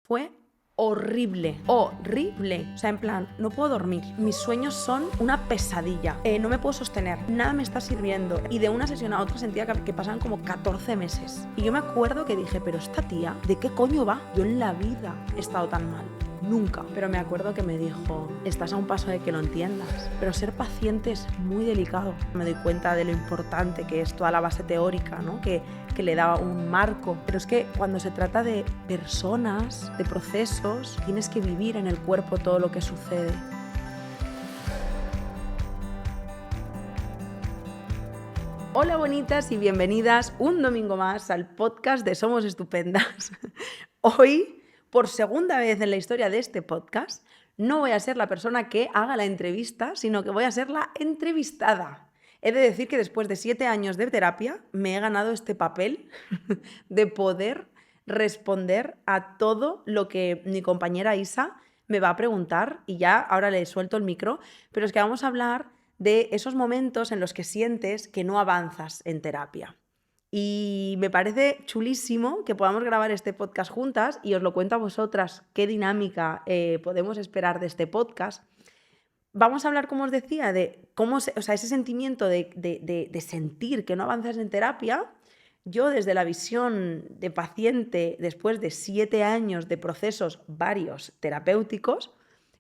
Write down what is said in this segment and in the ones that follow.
Fue horrible, horrible. O sea, en plan, no puedo dormir. Mis sueños son una pesadilla. No me puedo sostener. Nada me está sirviendo. Y de una sesión a otra sentía que pasaban como 14 meses. Y yo me acuerdo que dije, pero esta tía, ¿de qué coño va? Yo en la vida he estado tan mal. Nunca. Pero me acuerdo que me dijo, estás a un paso de que lo entiendas, pero ser paciente es muy delicado. Me doy cuenta de lo importante que es toda la base teórica, ¿no? que le da un marco. Pero es que cuando se trata de personas, de procesos, tienes que vivir en el cuerpo todo lo que sucede. Hola bonitas y bienvenidas un domingo más al podcast de Somos Estupendas. Hoy, por segunda vez en la historia de este podcast, no voy a ser la persona que haga la entrevista, sino que voy a ser la entrevistada. He de decir que después de 7 años de terapia me he ganado este papel de poder responder a todo lo que mi compañera Isa me va a preguntar y ya ahora le suelto el micro, pero es que vamos a hablar de esos momentos en los que sientes que no avanzas en terapia. Y me parece chulísimo que podamos grabar este podcast juntas y os lo cuento a vosotras qué dinámica podemos esperar de este podcast. Vamos a hablar, como os decía, de cómo ese sentimiento de sentir que no avanzas en terapia. Yo, desde la visión de paciente, después de 7 años de procesos varios terapéuticos,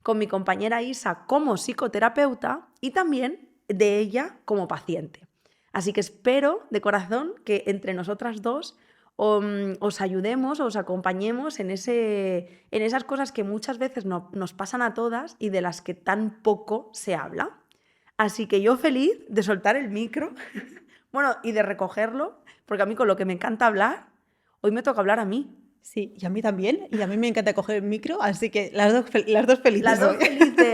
con mi compañera Isa como psicoterapeuta y también de ella como paciente. Así que espero de corazón que entre nosotras dos os ayudemos, os acompañemos en esas cosas que muchas veces nos pasan a todas y de las que tan poco se habla. Así que yo feliz de soltar el micro, bueno, y de recogerlo, porque a mí con lo que me encanta hablar, hoy me toca hablar a mí. Sí, y a mí también, y a mí me encanta coger el micro, así que las dos felices. Las dos felices,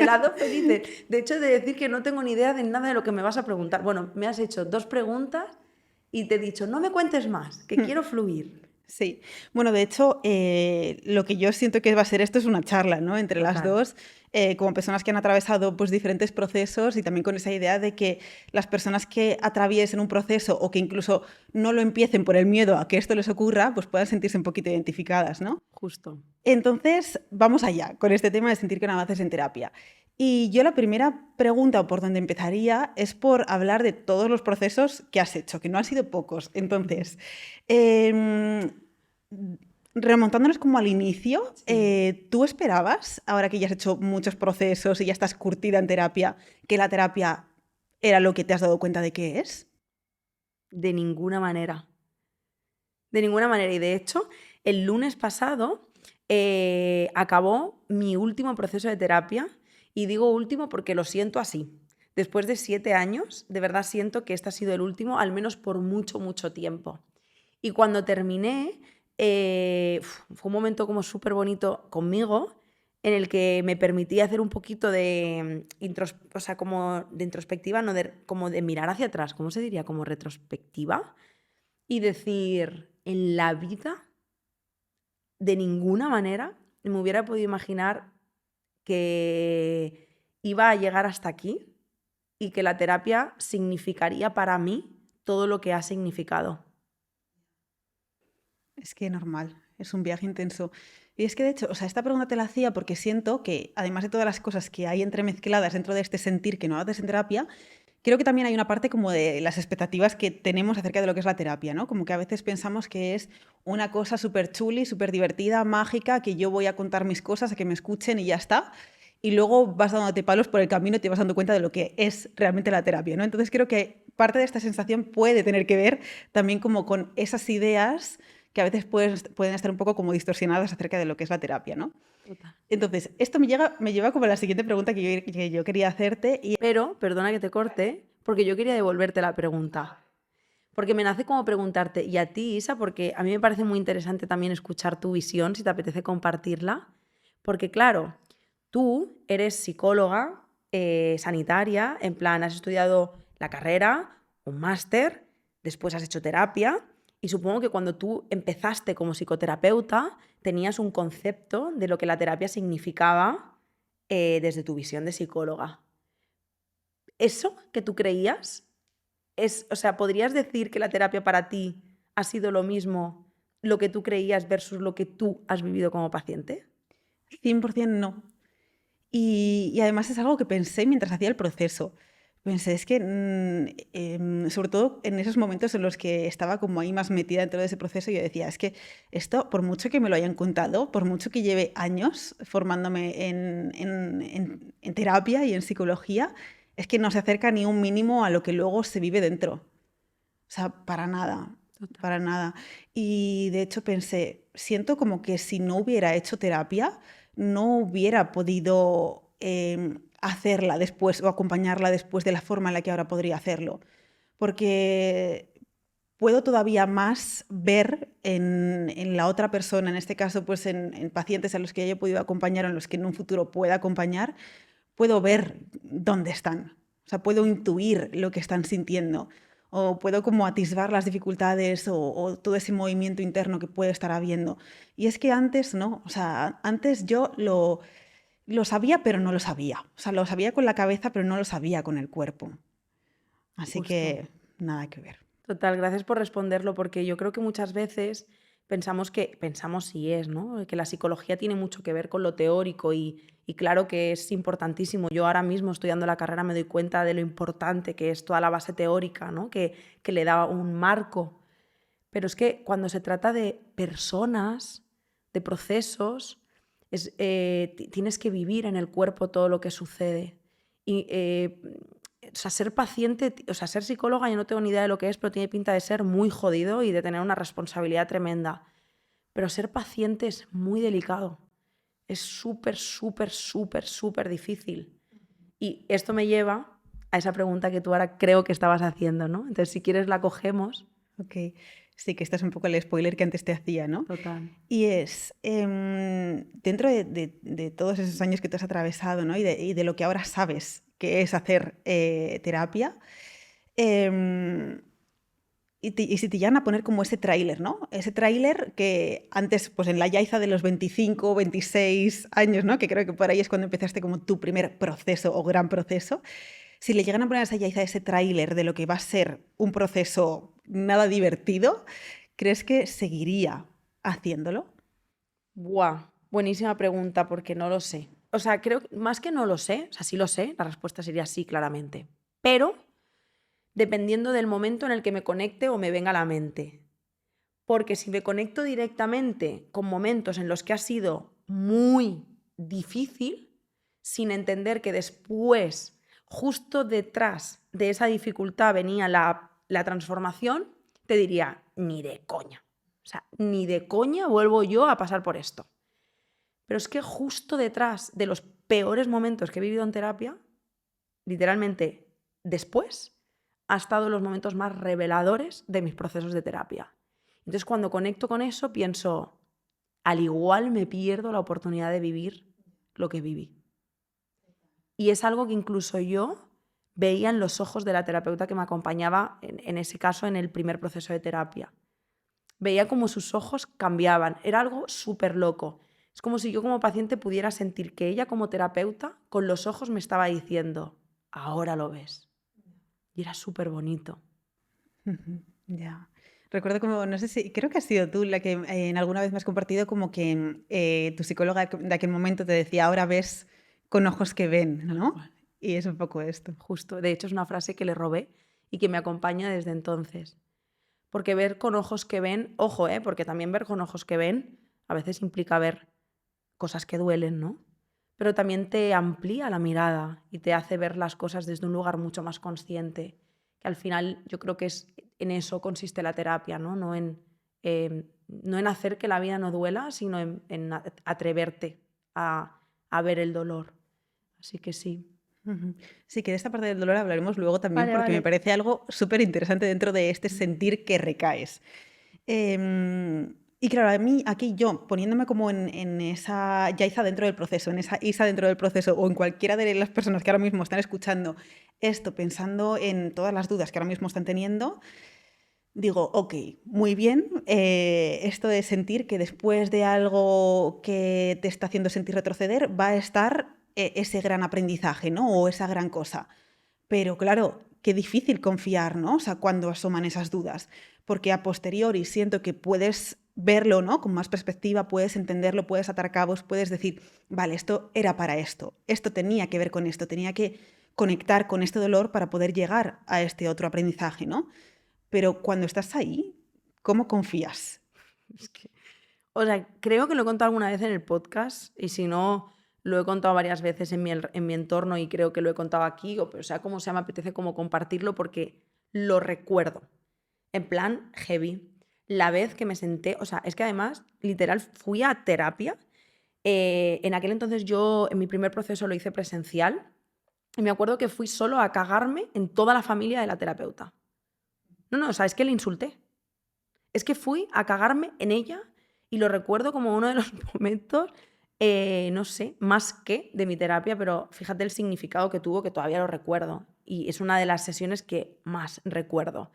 las dos felices. De hecho, he de decir que no tengo ni idea de nada de lo que me vas a preguntar. Bueno, me has hecho 2 preguntas y te he dicho, no me cuentes más, que quiero fluir. Sí, bueno, de hecho, lo que yo siento que va a ser esto es una charla, ¿no? Entre las Total. dos, como personas que han atravesado pues, diferentes procesos y también con esa idea de que las personas que atraviesen un proceso o que incluso no lo empiecen por el miedo a que esto les ocurra, pues puedan sentirse un poquito identificadas, ¿no? Justo. Entonces, vamos allá con este tema de sentir que no avances en terapia. Y yo la primera pregunta o por donde empezaría es por hablar de todos los procesos que has hecho, que no han sido pocos. Entonces, em, remontándonos como al inicio, Sí. ¿tú esperabas, ahora que ya has hecho muchos procesos y ya estás curtida en terapia, que la terapia era lo que te has dado cuenta de que es? De ninguna manera. De ninguna manera. Y de hecho, el lunes pasado acabó mi último proceso de terapia. Y digo último porque lo siento así. Después de 7 años, de verdad siento que este ha sido el último, al menos por mucho, mucho tiempo. Y cuando terminé, fue un momento como súper bonito conmigo, en el que me permití hacer un poquito de, o sea, como de introspectiva, no como de mirar hacia atrás, ¿cómo se diría? Como retrospectiva. Y decir, en la vida, de ninguna manera me hubiera podido imaginar que iba a llegar hasta aquí y que la terapia significaría para mí todo lo que ha significado. Es que normal, es un viaje intenso. Y es que de hecho, o sea, esta pregunta te la hacía porque siento que, además de todas las cosas que hay entremezcladas dentro de este sentir que no haces en terapia, creo que también hay una parte como de las expectativas que tenemos acerca de lo que es la terapia, ¿no? Como que a veces pensamos que es una cosa súper chuli, súper divertida, mágica, que yo voy a contar mis cosas, a que me escuchen y ya está. Y luego vas dándote palos por el camino y te vas dando cuenta de lo que es realmente la terapia, ¿no? Entonces creo que parte de esta sensación puede tener que ver también como con esas ideas que a veces pueden estar un poco como distorsionadas acerca de lo que es la terapia, ¿no? Total. Entonces, esto me lleva como a la siguiente pregunta que yo quería hacerte. Pero, perdona que te corte, porque yo quería devolverte la pregunta. Porque me nace como preguntarte, y a ti, Isa, porque a mí me parece muy interesante también escuchar tu visión, si te apetece compartirla. Porque claro, tú eres psicóloga sanitaria, en plan, has estudiado la carrera, un máster, después has hecho terapia, y supongo que cuando tú empezaste como psicoterapeuta, tenías un concepto de lo que la terapia significaba desde tu visión de psicóloga. ¿Eso que tú creías o sea, ¿podrías decir que la terapia para ti ha sido lo mismo lo que tú creías versus lo que tú has vivido como paciente? 100% no. Y además es algo que pensé mientras hacía el proceso. Pensé, es que, sobre todo en esos momentos en los que estaba como ahí más metida dentro de ese proceso, yo decía, es que esto, por mucho que me lo hayan contado, por mucho que lleve años formándome en terapia y en psicología, es que no se acerca ni un mínimo a lo que luego se vive dentro. O sea, para nada, Total. para nada. Y de hecho pensé, siento como que si no hubiera hecho terapia, no hubiera podido hacerla después o acompañarla después de la forma en la que ahora podría hacerlo. Porque puedo todavía más ver en la otra persona, en este caso, pues en pacientes a los que haya podido acompañar o en los que en un futuro pueda acompañar, puedo ver dónde están. O sea, puedo intuir lo que están sintiendo. O puedo como atisbar las dificultades o todo ese movimiento interno que puede estar habiendo. Y es que antes no. O sea, antes yo lo sabía, pero no lo sabía. O sea, lo sabía con la cabeza, pero no lo sabía con el cuerpo. Así Justo. que nada que ver. Total, gracias por responderlo, porque yo creo que muchas veces pensamos si es, ¿no? Que la psicología tiene mucho que ver con lo teórico y claro que es importantísimo. Yo ahora mismo estudiando la carrera me doy cuenta de lo importante que es toda la base teórica, ¿no? Que le da un marco. Pero es que cuando se trata de personas, de procesos, tienes que vivir en el cuerpo todo lo que sucede. Y, o sea, ser paciente, o sea, ser psicóloga, yo no tengo ni idea de lo que es, pero tiene pinta de ser muy jodido y de tener una responsabilidad tremenda. Pero ser paciente es muy delicado. Es súper, súper, súper, súper difícil. Y esto me lleva a esa pregunta que tú ahora creo que estabas haciendo, ¿no? Entonces, si quieres, la cogemos. Ok, sí, que este es un poco el spoiler que antes te hacía, ¿no? Total. Y es, dentro de todos esos años que tú has atravesado, ¿no? Y de lo que ahora sabes que es hacer terapia, em, y si te llegan a poner como ese tráiler, ¿no? Ese tráiler que antes, pues en la Yaiza de los 25, 26 años, ¿no? Que creo que por ahí es cuando empezaste como tu primer proceso o gran proceso. Si le llegan a poner a esa Yaiza ese tráiler de lo que va a ser un proceso nada divertido, ¿crees que seguiría haciéndolo? Buah, buenísima pregunta porque no lo sé. O sea, creo que más que no lo sé, o sea, sí lo sé, la respuesta sería sí, claramente. Pero dependiendo del momento en el que me conecte o me venga a la mente. Porque si me conecto directamente con momentos en los que ha sido muy difícil, sin entender que después, justo detrás de esa dificultad venía la transformación, te diría, ni de coña. O sea, ni de coña vuelvo yo a pasar por esto. Pero es que justo detrás de los peores momentos que he vivido en terapia, literalmente después, ha estado los momentos más reveladores de mis procesos de terapia. Entonces, cuando conecto con eso, pienso, al igual me pierdo la oportunidad de vivir lo que viví. Y es algo que incluso yo veía en los ojos de la terapeuta que me acompañaba, en ese caso, en el primer proceso de terapia. Veía como sus ojos cambiaban. Era algo súper loco. Es como si yo como paciente pudiera sentir que ella como terapeuta con los ojos me estaba diciendo, ahora lo ves. Y era súper bonito. Ujú, ya. Recuerdo como, no sé si, creo que has sido tú la que en alguna vez me has compartido como que tu psicóloga de aquel momento te decía, ahora ves con ojos que ven, Tal ¿no? cual. Y es un poco esto. Justo. De hecho, es una frase que le robé y que me acompaña desde entonces. Porque ver con ojos que ven, ojo, porque también ver con ojos que ven a veces implica ver cosas que duelen, ¿no? Pero también te amplía la mirada y te hace ver las cosas desde un lugar mucho más consciente, que al final yo creo que es en eso consiste la terapia, ¿no? No en hacer que la vida no duela, sino en atreverte a ver el dolor. Así que sí. Ujú. Sí, que de esta parte del dolor hablaremos luego también Vale, porque me vale. parece algo súper interesante dentro de este sentir que recaes. Y claro, a mí aquí yo poniéndome como en esa Yaiza dentro del proceso, en esa Isa dentro del proceso o en cualquiera de las personas que ahora mismo están escuchando esto, pensando en todas las dudas que ahora mismo están teniendo, digo, ok, muy bien, esto de sentir que después de algo que te está haciendo sentir retroceder va a estar ese gran aprendizaje, ¿no? O esa gran cosa. Pero claro, qué difícil confiar, ¿no? O sea, cuando asoman esas dudas, porque a posteriori siento que puedes verlo, ¿no? Con más perspectiva, puedes entenderlo, puedes atar cabos, puedes decir, vale, esto era para esto tenía que ver con esto, tenía que conectar con este dolor para poder llegar a este otro aprendizaje, ¿no? Pero cuando estás ahí, ¿cómo confías? Es que, o sea, creo que lo he contado alguna vez en el podcast y si no, lo he contado varias veces en mi entorno y creo que lo he contado aquí, o sea, como sea, me apetece como compartirlo porque lo recuerdo. En plan heavy. La vez que me senté, o sea, es que además, literal, fui a terapia. En aquel entonces yo, en mi primer proceso lo hice presencial y me acuerdo que fui solo a cagarme en toda la familia de la terapeuta. No, o sea, es que le insulté. Es que fui a cagarme en ella y lo recuerdo como uno de los momentos, no sé, más que de mi terapia, pero fíjate el significado que tuvo, que todavía lo recuerdo. Y es una de las sesiones que más recuerdo.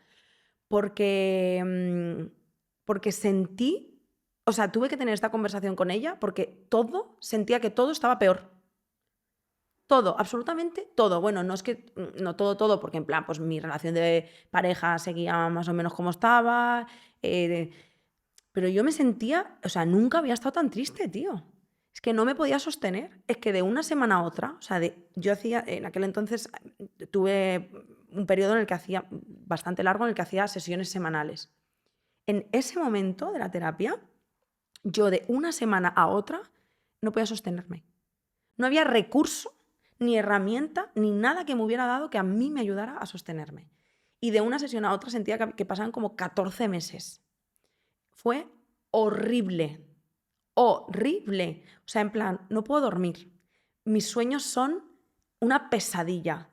Porque, porque sentí, o sea, tuve que tener esta conversación con ella porque sentía que todo estaba peor. Todo, absolutamente todo. Bueno, no es que, no todo, porque en plan, pues mi relación de pareja seguía más o menos como estaba, eh, pero yo me sentía, o sea, nunca había estado tan triste, tío. Es que no me podía sostener. Es que de una semana a otra, o sea, yo hacía, en aquel entonces tuve un periodo en el que hacía, bastante largo, en el que hacía sesiones semanales. En ese momento de la terapia, yo de una semana a otra no podía sostenerme. No había recurso, ni herramienta, ni nada que me hubiera dado que a mí me ayudara a sostenerme. Y de una sesión a otra sentía que pasaban como 14 meses. Fue horrible, horrible. O sea, en plan, no puedo dormir. Mis sueños son una pesadilla.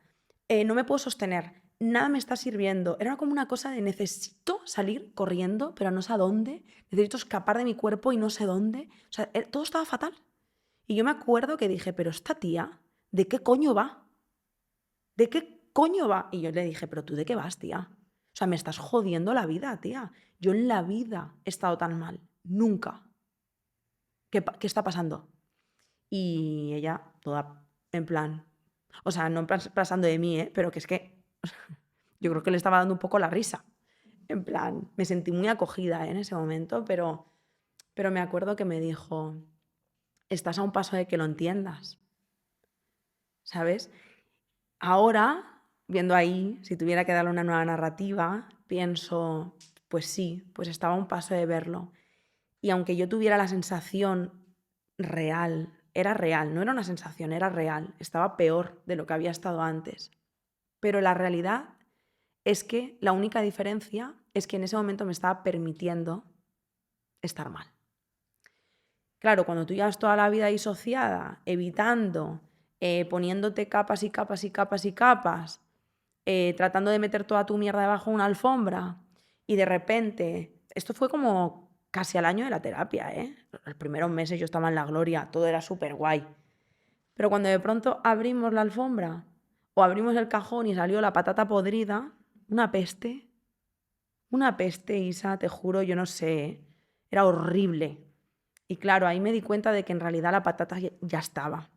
No me puedo sostener. Nada me está sirviendo. Era como una cosa de necesito salir corriendo, pero no sé a dónde. Necesito escapar de mi cuerpo y no sé dónde. O sea, todo estaba fatal. Y yo me acuerdo que dije, pero esta tía, ¿de qué coño va? ¿De qué coño va? Y yo le dije, pero ¿tú de qué vas, tía? O sea, me estás jodiendo la vida, tía. Yo en la vida he estado tan mal. Nunca. ¿Qué está pasando? Y ella, toda en plan, o sea, no pasando de mí, pero que es que yo creo que le estaba dando un poco la risa. En plan, me sentí muy acogida en ese momento, pero me acuerdo que me dijo, estás a un paso de que lo entiendas, ¿sabes? Ahora, viendo ahí, si tuviera que darle una nueva narrativa, pienso, pues sí, pues estaba a un paso de verlo. Y aunque yo tuviera la sensación real, era real, no era una sensación, era real, estaba peor de lo que había estado antes. Pero la realidad es que la única diferencia es que en ese momento me estaba permitiendo estar mal. Claro, cuando tú llevas toda la vida disociada, evitando, poniéndote capas y capas y capas y capas, tratando de meter toda tu mierda debajo de una alfombra y de repente, esto fue como casi al año de la terapia, ¿eh? Los primeros meses yo estaba en la gloria, todo era súper guay. Pero cuando de pronto abrimos la alfombra o abrimos el cajón y salió la patata podrida, una peste, Isa, te juro, yo no sé, era horrible. Y claro, ahí me di cuenta de que en realidad la patata ya estaba.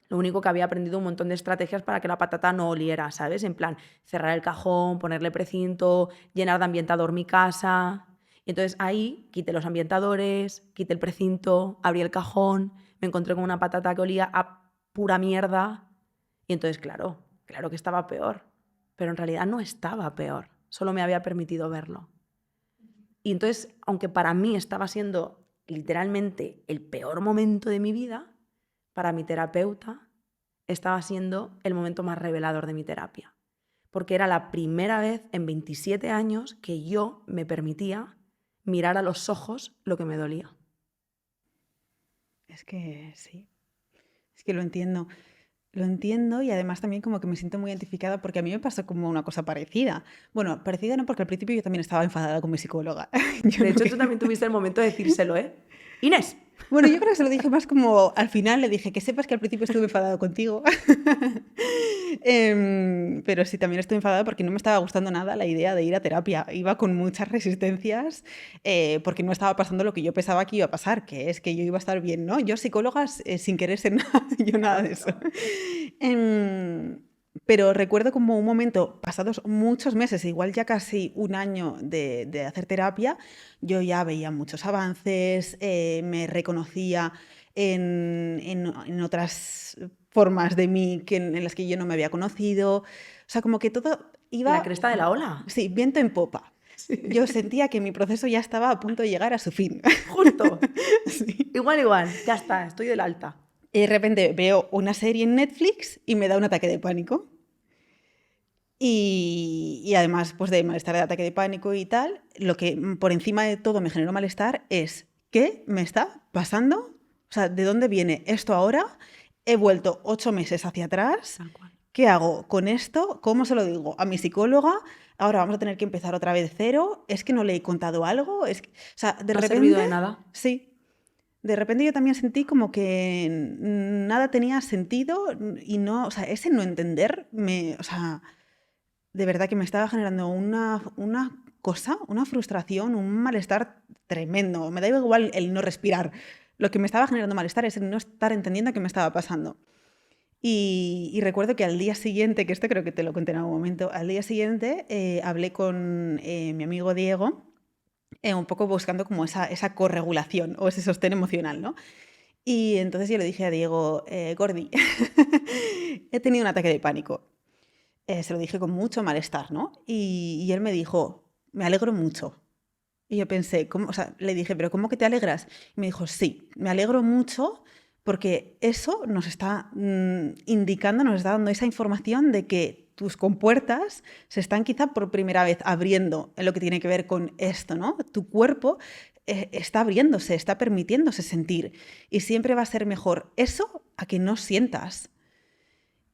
Lo único que había aprendido un montón de estrategias para que la patata no oliera, ¿sabes? En plan, cerrar el cajón, ponerle precinto, llenar de ambientador mi casa. Y entonces ahí quité los ambientadores, quité el precinto, abrí el cajón, me encontré con una patata que olía a pura mierda. Y entonces, claro que estaba peor. Pero en realidad no estaba peor, solo me había permitido verlo. Y entonces, aunque para mí estaba siendo literalmente el peor momento de mi vida, para mi terapeuta estaba siendo el momento más revelador de mi terapia. Porque era la primera vez en 27 años que yo me permitía mirar a los ojos lo que me dolía. Es que sí, es que lo entiendo. Lo entiendo y además también como que me siento muy identificada porque a mí me pasó como una cosa parecida. Bueno, parecida no, porque al principio yo también estaba enfadada con mi psicóloga. Yo De no hecho, tú que... también tuviste el momento de decírselo, ¿eh? Inés. Bueno, yo creo que se lo dije más como al final, le dije que sepas que al principio estuve enfadada contigo. Pero sí, también estoy enfadada porque no me estaba gustando nada la idea de ir a terapia. Iba con muchas resistencias porque no estaba pasando lo que yo pensaba que iba a pasar, que es que yo iba a estar bien, ¿no? Yo psicóloga sin querer ser nada, yo nada Claro, de eso. claro. Em, Pero recuerdo como un momento, pasados muchos meses, igual ya casi un año de hacer terapia, yo ya veía muchos avances, me reconocía en otras formas de mí en las que yo no me había conocido. O sea, como que todo En la iba, cresta de la ola. sí, viento en popa. Yo Sí. sentía que mi proceso ya estaba a punto de llegar a su fin. Justo. Sí. Igual. Ya está, estoy del alta. Y de repente veo una serie en Netflix y me da un ataque de pánico. Y además, pues de malestar, de ataque de pánico y tal, lo que por encima de todo me generó malestar es ¿qué me está pasando? O sea, ¿de dónde viene esto ahora? He vuelto 8 meses hacia atrás. Tal cual. ¿Qué hago con esto? ¿Cómo se lo digo a mi psicóloga? Ahora vamos a tener que empezar otra vez de cero. ¿Es que no le he contado algo? O sea, de ¿No ha servido repente, de nada? sí. De repente yo también sentí como que nada tenía sentido y no, o sea, ese no entender o sea, de verdad que me estaba generando una cosa, una frustración, un malestar tremendo. Me da igual el no respirar. Lo que me estaba generando malestar es el no estar entendiendo qué me estaba pasando. Y recuerdo que al día siguiente, que esto creo que te lo conté en algún momento, al día siguiente hablé con mi amigo Diego, un poco buscando como esa corregulación o ese sostén emocional, ¿no? Y entonces yo le dije a Diego, Gordi, he tenido un ataque de pánico. Se lo dije con mucho malestar, ¿no? Y él me dijo, me alegro mucho. Y yo pensé, ¿cómo? O sea, le dije, ¿pero cómo que te alegras? Y me dijo, sí, me alegro mucho porque eso nos está indicando, nos está dando esa información de que tus compuertas se están quizá por primera vez abriendo en lo que tiene que ver con esto, ¿no? Tu cuerpo está abriéndose, está permitiéndose sentir y siempre va a ser mejor eso a que no sientas.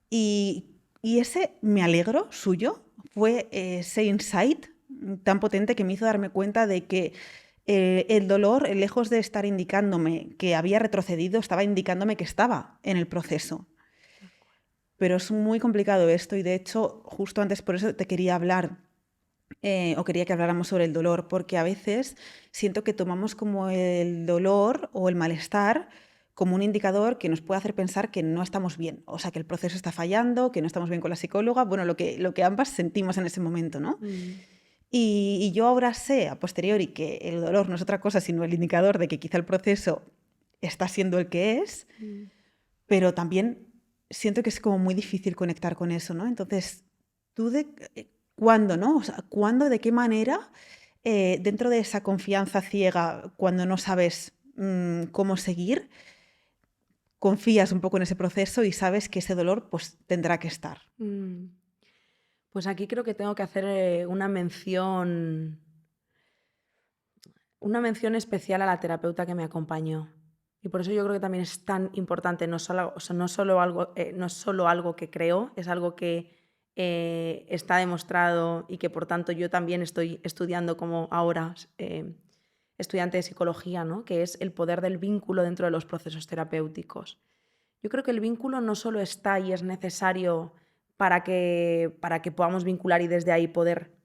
Y ese me alegro suyo fue ese insight tan potente que me hizo darme cuenta de que el dolor, lejos de estar indicándome que había retrocedido, estaba indicándome que estaba en el proceso. Pero es muy complicado esto y de hecho, justo antes por eso te quería hablar o quería que habláramos sobre el dolor, porque a veces siento que tomamos como el dolor o el malestar como un indicador que nos puede hacer pensar que no estamos bien, o sea, que el proceso está fallando, que no estamos bien con la psicóloga, bueno, lo que ambas sentimos en ese momento, ¿no? Mm. Y yo ahora sé, a posteriori, que el dolor no es otra cosa sino el indicador de que quizá el proceso está siendo el que es, Mm. pero también siento que es como muy difícil conectar con eso, ¿no? Entonces, ¿tú cuándo, no? O sea, ¿cuándo, de qué manera, dentro de esa confianza ciega, cuando no sabes cómo seguir, confías un poco en ese proceso y sabes que ese dolor pues tendrá que estar? Mm. Pues aquí creo que tengo que hacer una mención especial a la terapeuta que me acompañó. Y por eso yo creo que también es tan importante, no solo, o sea, no es solo algo que creo, es algo que está demostrado y que por tanto yo también estoy estudiando como ahora estudiante de psicología, ¿no? Que es el poder del vínculo dentro de los procesos terapéuticos. Yo creo que el vínculo no solo está y es necesario para que podamos vincular y desde ahí poder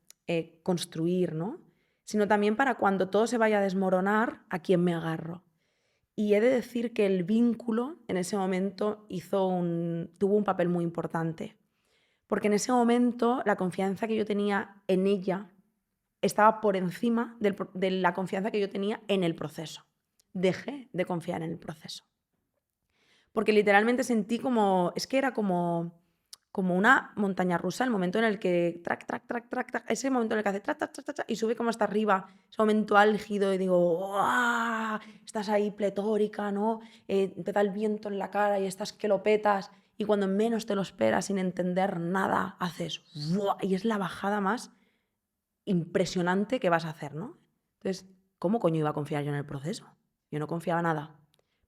construir, ¿no? Sino también para cuando todo se vaya a desmoronar, a quién me agarro. Y he de decir que el vínculo en ese momento tuvo un papel muy importante, porque en ese momento la confianza que yo tenía en ella estaba por encima de la confianza que yo tenía en el proceso. Dejé de confiar en el proceso. Porque literalmente sentí es que era como una montaña rusa, el momento en el que ese momento en el que hace y sube como hasta arriba, ese momento álgido y digo, ¡guau! Estás ahí pletórica, ¿no? Te da el viento en la cara y estás que lo petas y cuando menos te lo esperas sin entender nada, haces ¡buah! Y es la bajada más impresionante que vas a hacer, ¿no? Entonces, ¿cómo coño iba a confiar yo en el proceso? Yo no confiaba nada,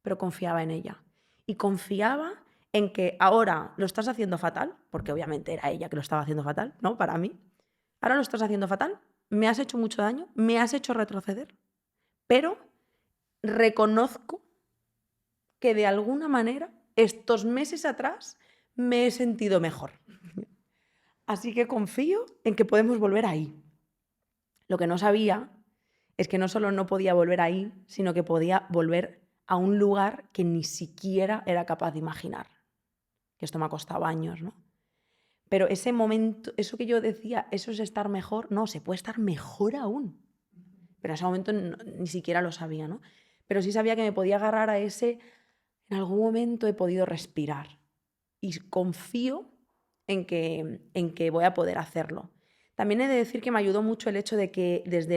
pero confiaba en ella. Y confiaba en que ahora lo estás haciendo fatal, porque obviamente era ella que lo estaba haciendo fatal, ¿no? Para mí. Ahora lo estás haciendo fatal, me has hecho mucho daño, me has hecho retroceder, pero reconozco que de alguna manera estos meses atrás me he sentido mejor. Así que confío en que podemos volver ahí. Lo que no sabía es que no solo no podía volver ahí, sino que podía volver a un lugar que ni siquiera era capaz de imaginar. Que esto me ha costado años, ¿no? Pero ese momento, eso que yo decía, eso es estar mejor, no, se puede estar mejor aún. Pero en ese momento ni siquiera lo sabía, ¿no? Pero sí sabía que me podía agarrar a ese, en algún momento he podido respirar. Y confío en que voy a poder hacerlo. También he de decir que me ayudó mucho el hecho de que desde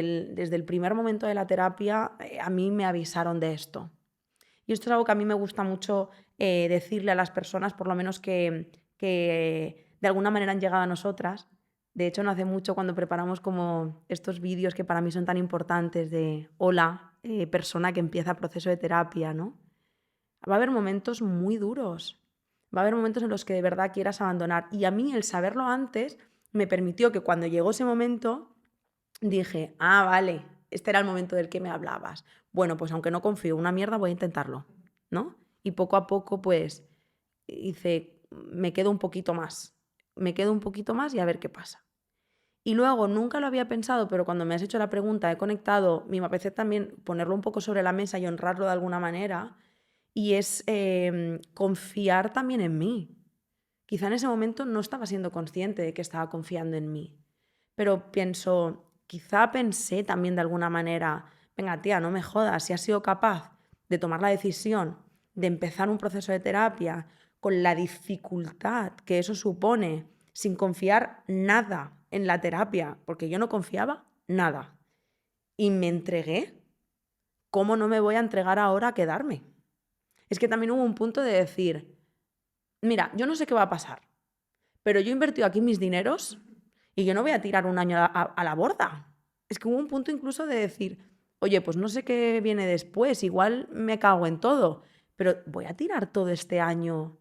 el primer momento de la terapia a mí me avisaron de esto. Y esto es algo que a mí me gusta mucho decirle a las personas, por lo menos que de alguna manera han llegado a nosotras. De hecho, no hace mucho cuando preparamos como estos vídeos que para mí son tan importantes de hola, persona que empieza proceso de terapia, ¿no? Va a haber momentos muy duros. Va a haber momentos en los que de verdad quieras abandonar. Y a mí el saberlo antes me permitió que cuando llegó ese momento dije, ah, vale, este era el momento del que me hablabas. Bueno, pues aunque no confío en una mierda, voy a intentarlo, ¿no? Y poco a poco, pues, hice, me quedo un poquito más y a ver qué pasa. Y luego, nunca lo había pensado, pero cuando me has hecho la pregunta, he conectado, me apetece también ponerlo un poco sobre la mesa y honrarlo de alguna manera, y es confiar también en mí. Quizá en ese momento no estaba siendo consciente de que estaba confiando en mí, pero quizá pensé también de alguna manera, venga tía, no me jodas, si has sido capaz de tomar la decisión de empezar un proceso de terapia con la dificultad que eso supone, sin confiar nada en la terapia, porque yo no confiaba nada, y me entregué, ¿cómo no me voy a entregar ahora a quedarme? Es que también hubo un punto de decir, mira, yo no sé qué va a pasar, pero yo he invertido aquí mis dineros y yo no voy a tirar un año a la borda. Es que hubo un punto incluso de decir, oye, pues no sé qué viene después, igual me cago en todo, pero voy a tirar todo este año.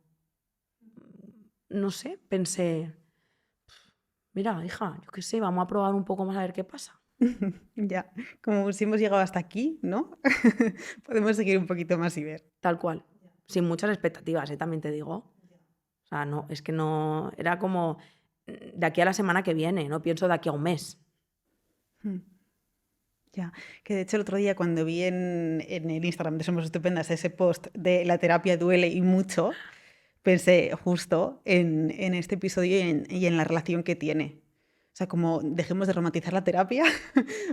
No sé, pensé, mira, hija, yo qué sé, vamos a probar un poco más a ver qué pasa. Ya, como si hemos llegado hasta aquí, ¿no? Podemos seguir un poquito más y ver. Tal cual. Sin muchas expectativas, también te digo. O sea, no, es que no, era como de aquí a la semana que viene, no pienso de aquí a un mes. Mm. Ya, que de hecho el otro día cuando vi en el Instagram de Somos Estupendas ese post de la terapia duele y mucho, pensé justo en este episodio y en la relación que tiene. O sea, como dejemos de romantizar la terapia,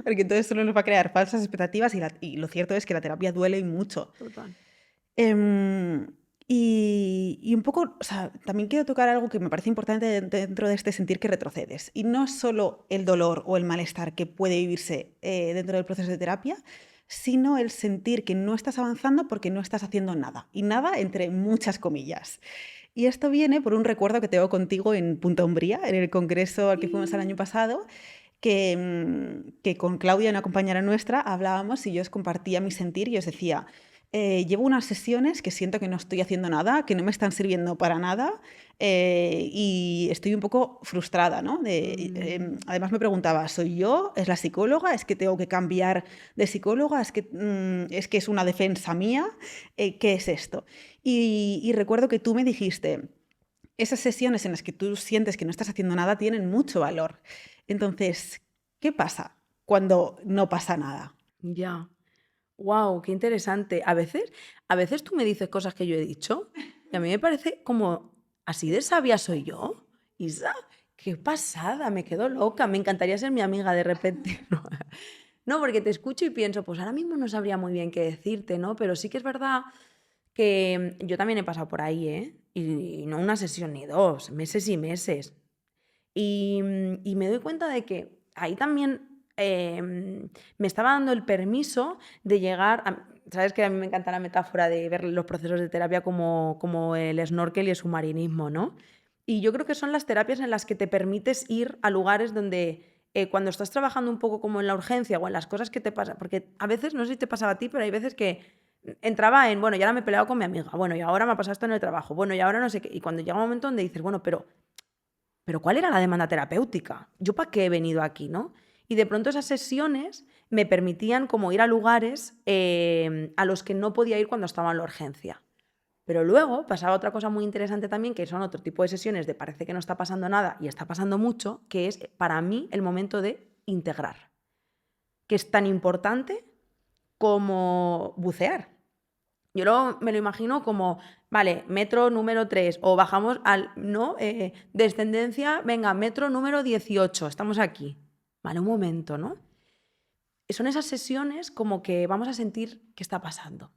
porque entonces solo nos va a crear falsas expectativas y lo cierto es que la terapia duele y mucho. Total. Em, y un poco, o sea, también quiero tocar algo que me parece importante dentro de este sentir que retrocedes. Y no solo el dolor o el malestar que puede vivirse dentro del proceso de terapia, sino el sentir que no estás avanzando porque no estás haciendo nada. Y nada entre muchas comillas. Y esto viene por un recuerdo que tengo contigo en Punta Umbría, en el congreso al que fuimos el año pasado, que con Claudia, una compañera nuestra, hablábamos y yo os compartía mi sentir y os decía, llevo unas sesiones que siento que no estoy haciendo nada, que no me están sirviendo para nada y estoy un poco frustrada, ¿no? Además me preguntaba, ¿soy yo? ¿Es la psicóloga? ¿Es que tengo que cambiar de psicóloga? ¿Es que es una defensa mía? ¿Qué es esto? Y recuerdo que tú me dijiste, esas sesiones en las que tú sientes que no estás haciendo nada tienen mucho valor. Entonces, ¿qué pasa cuando no pasa nada? Ya. Wow, qué interesante. A veces tú me dices cosas que yo he dicho y a mí me parece como, así de sabia soy yo. Isa, qué pasada, me quedo loca. Me encantaría ser mi amiga de repente. No, no, porque te escucho y pienso, pues ahora mismo no sabría muy bien qué decirte, ¿no? Pero sí que es verdad que yo también he pasado por ahí, ¿eh? Y no una sesión ni dos, meses y meses. Y me doy cuenta de que ahí también me estaba dando el permiso de llegar a... Sabes que a mí me encanta la metáfora de ver los procesos de terapia como el snorkel y el submarinismo, ¿no? Y yo creo que son las terapias en las que te permites ir a lugares donde cuando estás trabajando un poco como en la urgencia o en las cosas que te pasan, porque a veces, no sé si te pasaba a ti, pero hay veces que entraba en, bueno, y ahora me he peleado con mi amiga, bueno, y ahora me ha pasado esto en el trabajo, bueno, y ahora no sé qué, y cuando llega un momento donde dices, bueno, pero ¿cuál era la demanda terapéutica? ¿Yo para qué he venido aquí, no? Y de pronto esas sesiones me permitían como ir a lugares a los que no podía ir cuando estaba en la urgencia. Pero luego pasaba otra cosa muy interesante también, que son otro tipo de sesiones de parece que no está pasando nada y está pasando mucho, que es para mí el momento de integrar, que es tan importante como bucear. Yo me lo imagino como, vale, metro número 3 o bajamos al, ¿no? Descendencia, venga, metro número 18, estamos aquí. Vale, un momento, ¿no? Son esas sesiones como que vamos a sentir qué está pasando.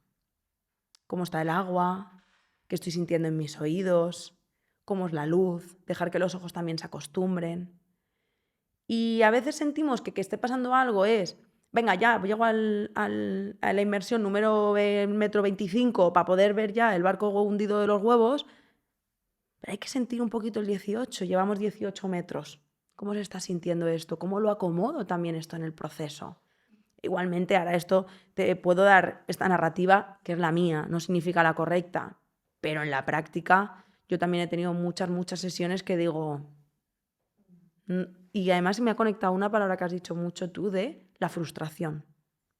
Cómo está el agua, qué estoy sintiendo en mis oídos, cómo es la luz, dejar que los ojos también se acostumbren. Y a veces sentimos que esté pasando algo es, venga, ya, llego a la inmersión número metro 25 para poder ver ya el barco hundido de los huevos, pero hay que sentir un poquito el 18, llevamos 18 metros. ¿Cómo se está sintiendo esto? ¿Cómo lo acomodo también esto en el proceso? Igualmente, ahora esto te puedo dar esta narrativa que es la mía, no significa la correcta, pero en la práctica yo también he tenido muchas sesiones que digo... Y además me ha conectado una palabra que has dicho mucho tú de la frustración.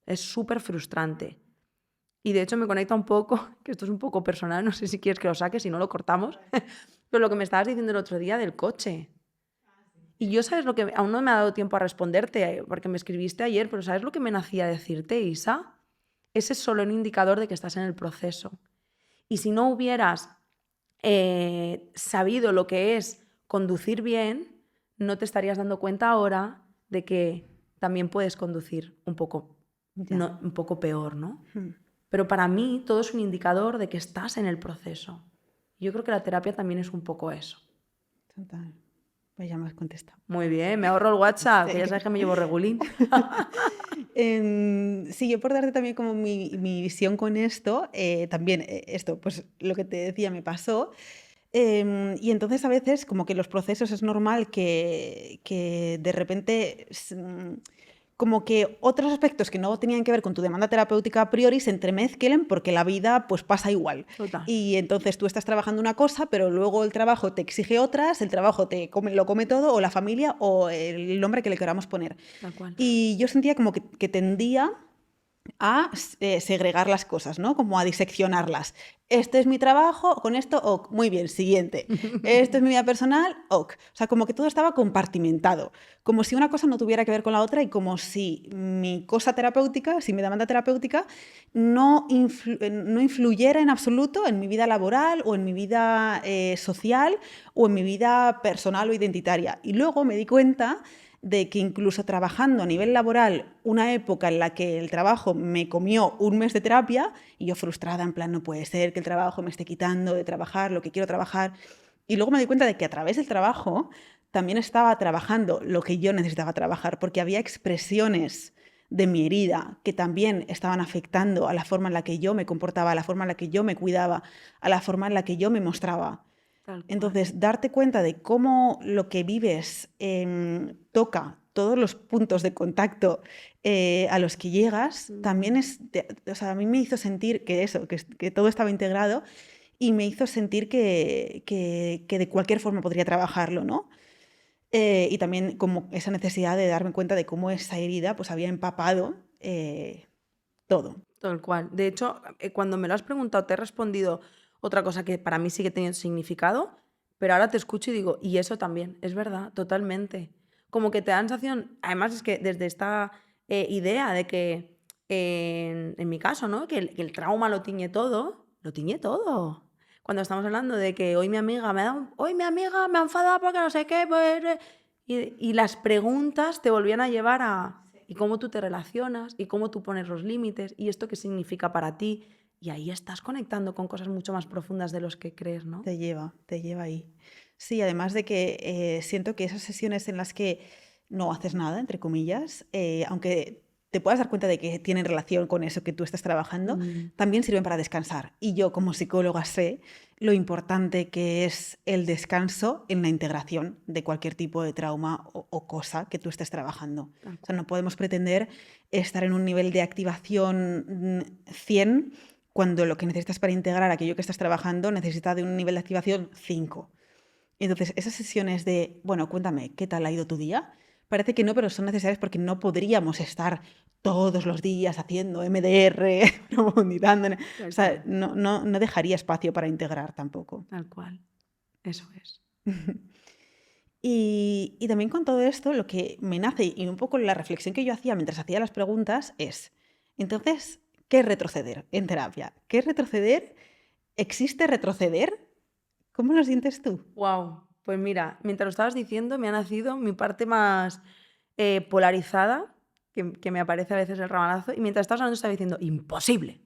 Es súper frustrante. Y de hecho me conecta un poco, que esto es un poco personal, no sé si quieres que lo saque, si no lo cortamos, pero lo que me estabas diciendo el otro día del coche. Y yo, ¿sabes lo que? Aún no me ha dado tiempo a responderte, porque me escribiste ayer, pero ¿sabes lo que me nacía decirte, Isa? Ese es solo un indicador de que estás en el proceso. Y si no hubieras sabido lo que es conducir bien, no te estarías dando cuenta ahora de que también puedes conducir un poco, no, un poco peor, ¿no? Pero para mí todo es un indicador de que estás en el proceso. Yo creo que la terapia también es un poco eso. Total. Pues ya me has contestado. Muy bien, me ahorro el WhatsApp, Sí. que ya sabes que me llevo regulín. Sí, yo por darte también como mi visión con esto, también esto, pues lo que te decía me pasó. Y entonces a veces como que los procesos es normal que de repente como que otros aspectos que no tenían que ver con tu demanda terapéutica a priori se entremezclen porque la vida pues pasa igual. Total. Y entonces tú estás trabajando una cosa, pero luego el trabajo te exige otras, el trabajo lo come todo, o la familia, o el nombre que le queramos poner. Tal cual. Y yo sentía como que tendía a segregar las cosas, ¿no? Como a diseccionarlas. Este es mi trabajo, con esto, ok, muy bien, siguiente. Esto es mi vida personal, ok. O sea, como que todo estaba compartimentado, como si una cosa no tuviera que ver con la otra y como si mi cosa terapéutica, si mi demanda terapéutica, no influyera en absoluto en mi vida laboral o en mi vida social o en mi vida personal o identitaria. Y luego me di cuenta de que incluso trabajando a nivel laboral, una época en la que el trabajo me comió un mes de terapia, y yo frustrada, en plan, no puede ser que el trabajo me esté quitando de trabajar lo que quiero trabajar, y luego me di cuenta de que a través del trabajo también estaba trabajando lo que yo necesitaba trabajar, porque había expresiones de mi herida que también estaban afectando a la forma en la que yo me comportaba, a la forma en la que yo me cuidaba, a la forma en la que yo me mostraba. Entonces, darte cuenta de cómo lo que vives toca todos los puntos de contacto a los que llegas, también es, o sea, a mí me hizo sentir que todo estaba integrado y me hizo sentir que de cualquier forma podría trabajarlo, ¿no? Y también como esa necesidad de darme cuenta de cómo esa herida pues había empapado todo. Tal cual. De hecho, cuando me lo has preguntado, te he respondido otra cosa que para mí sigue teniendo significado, pero ahora te escucho y digo, y eso también, es verdad, totalmente. Como que te da sensación, además es que desde esta idea de que, en mi caso, ¿no? Que el trauma lo tiñe todo, lo tiñe todo. Cuando estamos hablando de que hoy mi amiga me ha enfadado porque no sé qué, pues, y las preguntas te volvían a llevar a y cómo tú te relacionas y cómo tú pones los límites y esto qué significa para ti. Y ahí estás conectando con cosas mucho más profundas de los que crees, ¿no? Te lleva ahí. Sí, además de que siento que esas sesiones en las que no haces nada, entre comillas, aunque te puedas dar cuenta de que tienen relación con eso que tú estás trabajando, también sirven para descansar. Y yo como psicóloga sé lo importante que es el descanso en la integración de cualquier tipo de trauma o cosa que tú estés trabajando. O sea, no podemos pretender estar en un nivel de activación 100 cuando lo que necesitas para integrar aquello que estás trabajando necesita de un nivel de activación 5. Entonces, esas sesiones de, bueno, cuéntame, ¿qué tal ha ido tu día? Parece que no, pero son necesarias porque no podríamos estar todos los días haciendo MDR, profundizando. O sea, no dejaría espacio para integrar tampoco. Tal cual. Eso es. Y también con todo esto, lo que me nace y un poco la reflexión que yo hacía mientras hacía las preguntas es, entonces, ¿qué es retroceder en terapia? ¿Qué es retroceder? ¿Existe retroceder? ¿Cómo lo sientes tú? Wow, pues mira, mientras lo estabas diciendo me ha nacido mi parte más polarizada, que me aparece a veces el ramalazo, y mientras estabas hablando estaba diciendo, imposible.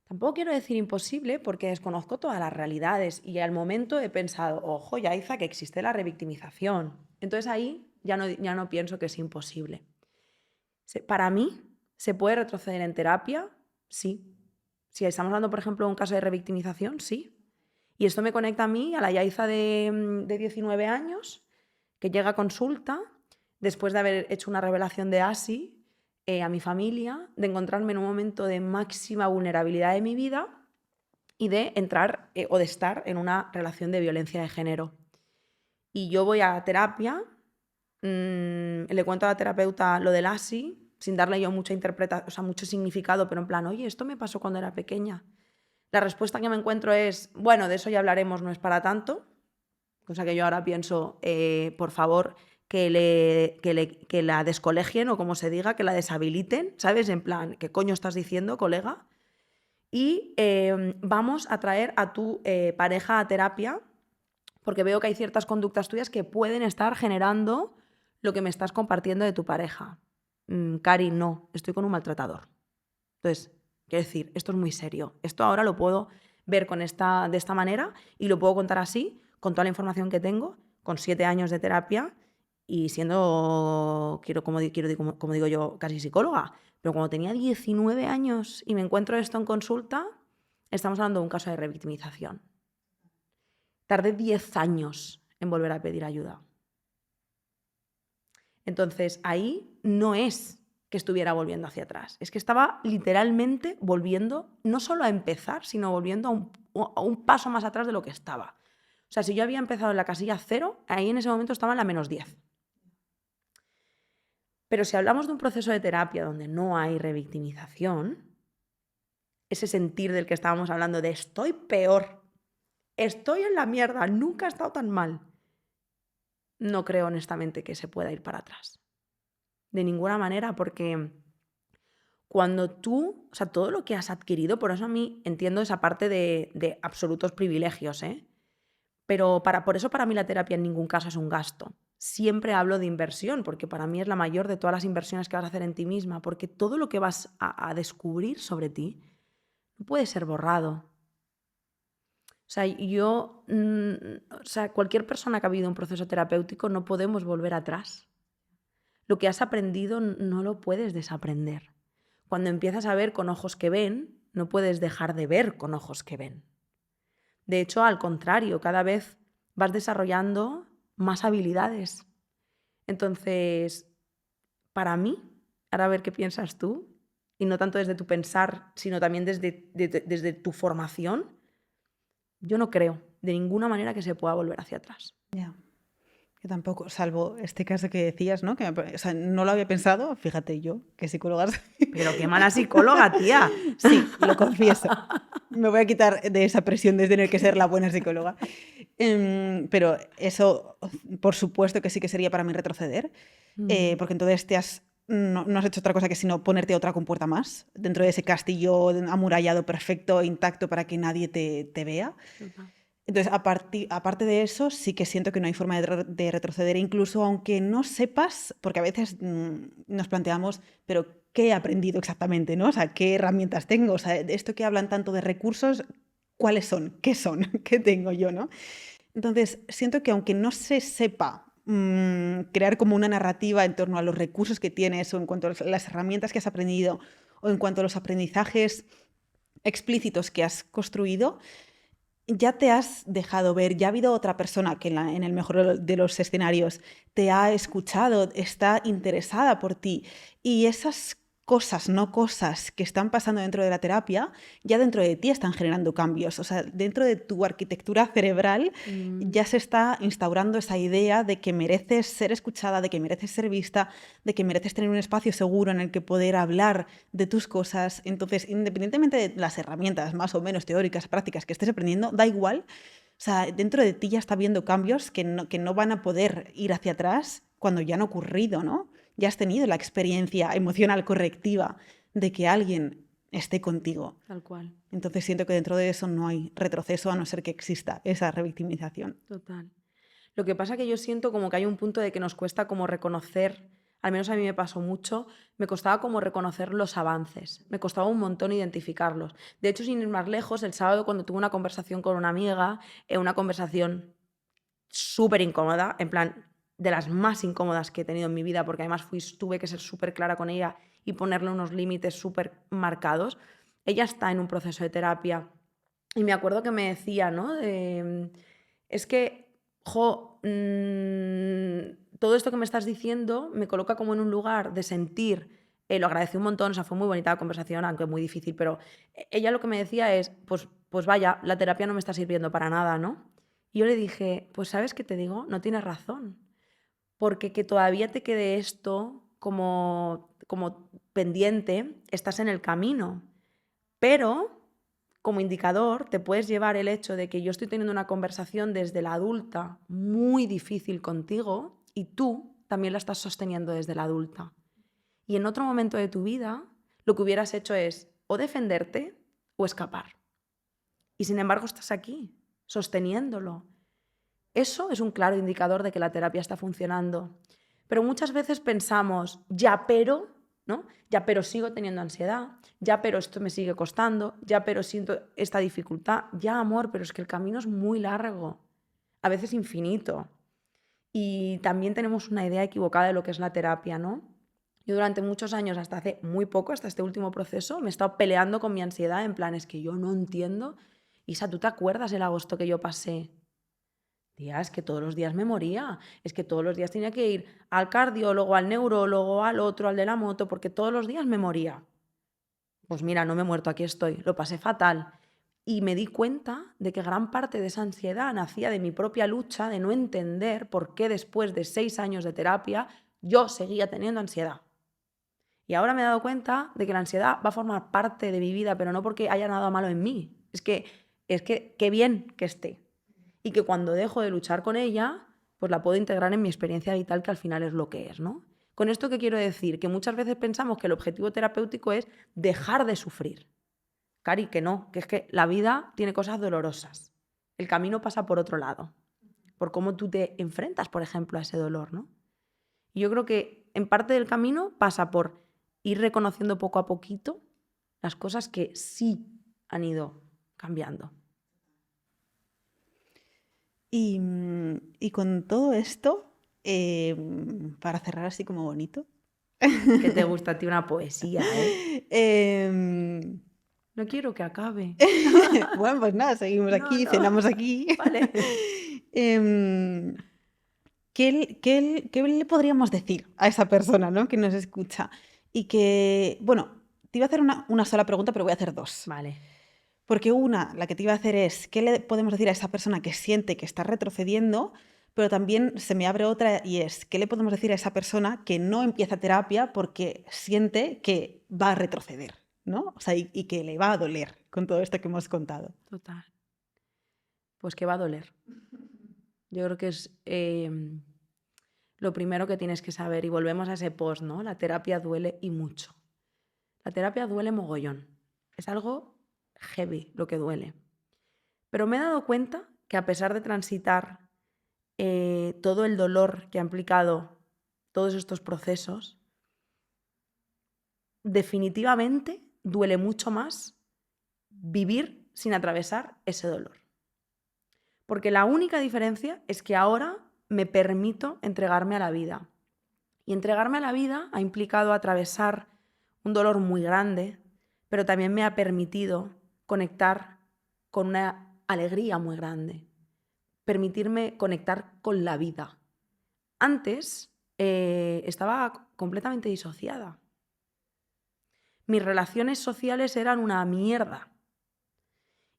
Tampoco quiero decir imposible porque desconozco todas las realidades y al momento he pensado, ojo, Yaiza, que existe la revictimización. Entonces ahí ya no pienso que es imposible. Para mí, ¿se puede retroceder en terapia? Sí. Si estamos hablando, por ejemplo, de un caso de revictimización, sí. Y esto me conecta a mí, a la Yaiza de 19 años, que llega a consulta después de haber hecho una revelación de ASI a mi familia, de encontrarme en un momento de máxima vulnerabilidad de mi vida y de entrar o de estar en una relación de violencia de género. Y yo voy a terapia, le cuento a la terapeuta lo del ASI, sin darle yo mucha interpretación, o sea, mucho significado, pero en plan, oye, esto me pasó cuando era pequeña. La respuesta que me encuentro es, bueno, de eso ya hablaremos, no es para tanto. Cosa que yo ahora pienso, por favor, que la descolegien o como se diga, que la deshabiliten, ¿sabes? En plan, ¿qué coño estás diciendo, colega? Y vamos a traer a tu pareja a terapia porque veo que hay ciertas conductas tuyas que pueden estar generando lo que me estás compartiendo de tu pareja. Cari, no, estoy con un maltratador. Entonces, quiero decir, esto es muy serio. Esto ahora lo puedo ver de esta manera y lo puedo contar así, con toda la información que tengo, con 7 años de terapia y siendo, como digo yo, casi psicóloga. Pero cuando tenía 19 años y me encuentro esto en consulta, estamos hablando de un caso de revictimización. Tardé 10 años en volver a pedir ayuda. Entonces, ahí no es que estuviera volviendo hacia atrás. Es que estaba literalmente volviendo, no solo a empezar, sino volviendo a un paso más atrás de lo que estaba. O sea, si yo había empezado en la casilla 0, ahí en ese momento estaba en la -10. Pero si hablamos de un proceso de terapia donde no hay revictimización, ese sentir del que estábamos hablando de estoy peor, estoy en la mierda, nunca he estado tan mal, no creo honestamente que se pueda ir para atrás. De ninguna manera, porque cuando tú, o sea, todo lo que has adquirido, por eso a mí entiendo esa parte de absolutos privilegios, ¿eh? Pero por eso para mí la terapia en ningún caso es un gasto. Siempre hablo de inversión, porque para mí es la mayor de todas las inversiones que vas a hacer en ti misma, porque todo lo que vas a descubrir sobre ti no puede ser borrado. O sea, cualquier persona que ha vivido un proceso terapéutico no podemos volver atrás. Lo que has aprendido no lo puedes desaprender. Cuando empiezas a ver con ojos que ven, no puedes dejar de ver con ojos que ven. De hecho, al contrario, cada vez vas desarrollando más habilidades. Entonces, para mí, ahora a ver qué piensas tú, y no tanto desde tu pensar, sino también desde tu formación, yo no creo de ninguna manera que se pueda volver hacia atrás. Ya. Yo tampoco, salvo este caso que decías, ¿no? O sea, no lo había pensado, fíjate yo, que psicóloga soy. Pero qué mala psicóloga, tía. Sí, lo confieso. Me voy a quitar de esa presión de tener que ser la buena psicóloga. Pero eso, por supuesto que sí que sería para mí retroceder, porque entonces no has hecho otra cosa que sino ponerte otra compuerta más dentro de ese castillo amurallado perfecto, intacto para que nadie te vea. Entonces, aparte de eso, sí que siento que no hay forma de retroceder, incluso aunque no sepas, porque a veces nos planteamos, pero ¿qué he aprendido exactamente? ¿No? O sea, ¿qué herramientas tengo? O sea, de esto que hablan tanto de recursos, ¿cuáles son? ¿Qué son? ¿Qué tengo yo? ¿No? Entonces, siento que aunque no se sepa crear como una narrativa en torno a los recursos que tienes o en cuanto a las herramientas que has aprendido o en cuanto a los aprendizajes explícitos que has construido, ya te has dejado ver, ya ha habido otra persona que en el mejor de los escenarios te ha escuchado, está interesada por ti. Y esas cosas, no cosas que están pasando dentro de la terapia, ya dentro de ti están generando cambios. O sea, dentro de tu arquitectura cerebral ya se está instaurando esa idea de que mereces ser escuchada, de que mereces ser vista, de que mereces tener un espacio seguro en el que poder hablar de tus cosas. Entonces, independientemente de las herramientas más o menos teóricas, prácticas que estés aprendiendo, da igual. O sea, dentro de ti ya está habiendo cambios que no van a poder ir hacia atrás cuando ya han ocurrido, ¿no? Ya has tenido la experiencia emocional correctiva de que alguien esté contigo. Tal cual. Entonces siento que dentro de eso no hay retroceso a no ser que exista esa revictimización. Total. Lo que pasa que yo siento como que hay un punto de que nos cuesta como reconocer, al menos a mí me pasó mucho, me costaba como reconocer los avances, me costaba un montón identificarlos. De hecho, sin ir más lejos, el sábado cuando tuve una conversación con una amiga, una conversación súper incómoda, en plan, de las más incómodas que he tenido en mi vida, porque además tuve que ser súper clara con ella y ponerle unos límites súper marcados. Ella está en un proceso de terapia y me acuerdo que me decía, ¿no? Es que, todo esto que me estás diciendo me coloca como en un lugar de sentir, lo agradecí un montón, o sea, fue muy bonita la conversación, aunque muy difícil, pero ella lo que me decía es, pues vaya, la terapia no me está sirviendo para nada, ¿no? Y yo le dije, pues ¿sabes qué te digo? No tienes razón, porque que todavía te quede esto como pendiente, estás en el camino, pero como indicador te puedes llevar el hecho de que yo estoy teniendo una conversación desde la adulta muy difícil contigo y tú también la estás sosteniendo desde la adulta. Y en otro momento de tu vida lo que hubieras hecho es o defenderte o escapar. Y sin embargo estás aquí, sosteniéndolo. Eso es un claro indicador de que la terapia está funcionando. Pero muchas veces pensamos, ya pero, ¿no? Ya pero sigo teniendo ansiedad, ya pero esto me sigue costando, ya pero siento esta dificultad, ya amor, pero es que el camino es muy largo, a veces infinito. Y también tenemos una idea equivocada de lo que es la terapia, ¿no? Yo durante muchos años, hasta hace muy poco, hasta este último proceso, me he estado peleando con mi ansiedad en plan, es que yo no entiendo. Isa, ¿tú te acuerdas el agosto que yo pasé? Tía, es que todos los días me moría, es que todos los días tenía que ir al cardiólogo, al neurólogo, al otro, al de la moto, porque todos los días me moría. Pues mira, no me he muerto, aquí estoy, lo pasé fatal. Y me di cuenta de que gran parte de esa ansiedad nacía de mi propia lucha, de no entender por qué después de 6 años de terapia yo seguía teniendo ansiedad. Y ahora me he dado cuenta de que la ansiedad va a formar parte de mi vida, pero no porque haya nada malo en mí. Es que qué bien que esté. Y que cuando dejo de luchar con ella, pues la puedo integrar en mi experiencia vital, que al final es lo que es, ¿no? Con esto, ¿qué quiero decir? Que muchas veces pensamos que el objetivo terapéutico es dejar de sufrir. Cari, que no, que es que la vida tiene cosas dolorosas. El camino pasa por otro lado, por cómo tú te enfrentas, por ejemplo, a ese dolor, ¿no? Y yo creo que en parte del camino pasa por ir reconociendo poco a poquito las cosas que sí han ido cambiando. Y con todo esto, para cerrar así como bonito, Que te gusta a ti una poesía, ¿eh? em, No quiero que acabe. bueno, pues nada, seguimos No, aquí, no. cenamos aquí. Vale. Em, ¿qué le podríamos decir a esa persona, ¿no? Que nos escucha? Y que, bueno, te iba a hacer una sola pregunta, pero voy a hacer dos. Vale. Porque la que te iba a hacer es, ¿qué le podemos decir a esa persona que siente que está retrocediendo? Pero también se me abre otra y es, ¿qué le podemos decir a esa persona que no empieza terapia porque siente que va a retroceder, ¿no? O sea, y que le va a doler con todo esto que hemos contado. Total. Pues que va a doler. Yo creo que es lo primero que tienes que saber. Y volvemos a ese post, ¿no? La terapia duele y mucho. La terapia duele mogollón. Es algo heavy lo que duele. Pero me he dado cuenta que a pesar de transitar todo el dolor que ha implicado todos estos procesos, definitivamente duele mucho más vivir sin atravesar ese dolor. Porque la única diferencia es que ahora me permito entregarme a la vida. Y entregarme a la vida ha implicado atravesar un dolor muy grande, pero también me ha permitido conectar con una alegría muy grande. Permitirme conectar con la vida. Antes estaba completamente disociada. Mis relaciones sociales eran una mierda.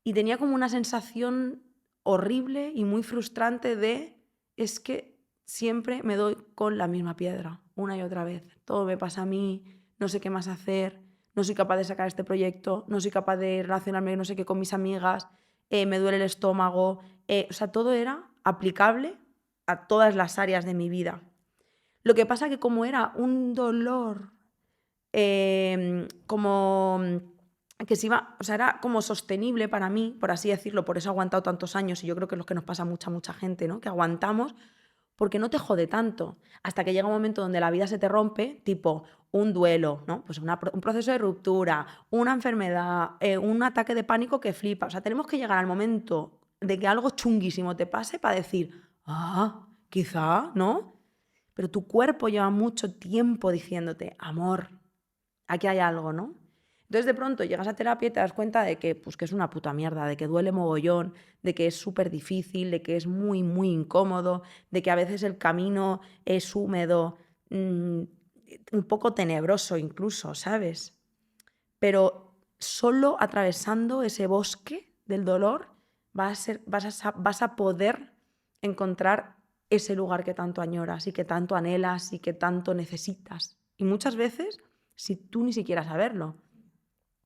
Y tenía como una sensación horrible y muy frustrante es que siempre me doy con la misma piedra, una y otra vez. Todo me pasa a mí, no sé qué más hacer, no soy capaz de sacar este proyecto, no soy capaz de relacionarme no sé qué con mis amigas, me duele el estómago. O sea, todo era aplicable a todas las áreas de mi vida. Lo que pasa que como era un dolor como que se iba, o sea, era como sostenible para mí, por así decirlo, por eso he aguantado tantos años y yo creo que es lo que nos pasa a mucha gente, ¿no? Que aguantamos porque no te jode tanto, hasta que llega un momento donde la vida se te rompe, tipo un duelo, ¿no? Pues un proceso de ruptura, una enfermedad, un ataque de pánico que flipa. O sea, tenemos que llegar al momento de que algo chunguísimo te pase para decir, quizá, ¿no? Pero tu cuerpo lleva mucho tiempo diciéndote, amor, aquí hay algo, ¿no? Entonces de pronto llegas a terapia y te das cuenta de que, pues, que es una puta mierda, de que duele mogollón, de que es súper difícil, de que es muy, muy incómodo, de que a veces el camino es húmedo, un poco tenebroso incluso, ¿sabes? Pero solo atravesando ese bosque del dolor vas a poder encontrar ese lugar que tanto añoras y que tanto anhelas y que tanto necesitas. Y muchas veces, si tú ni siquiera saberlo.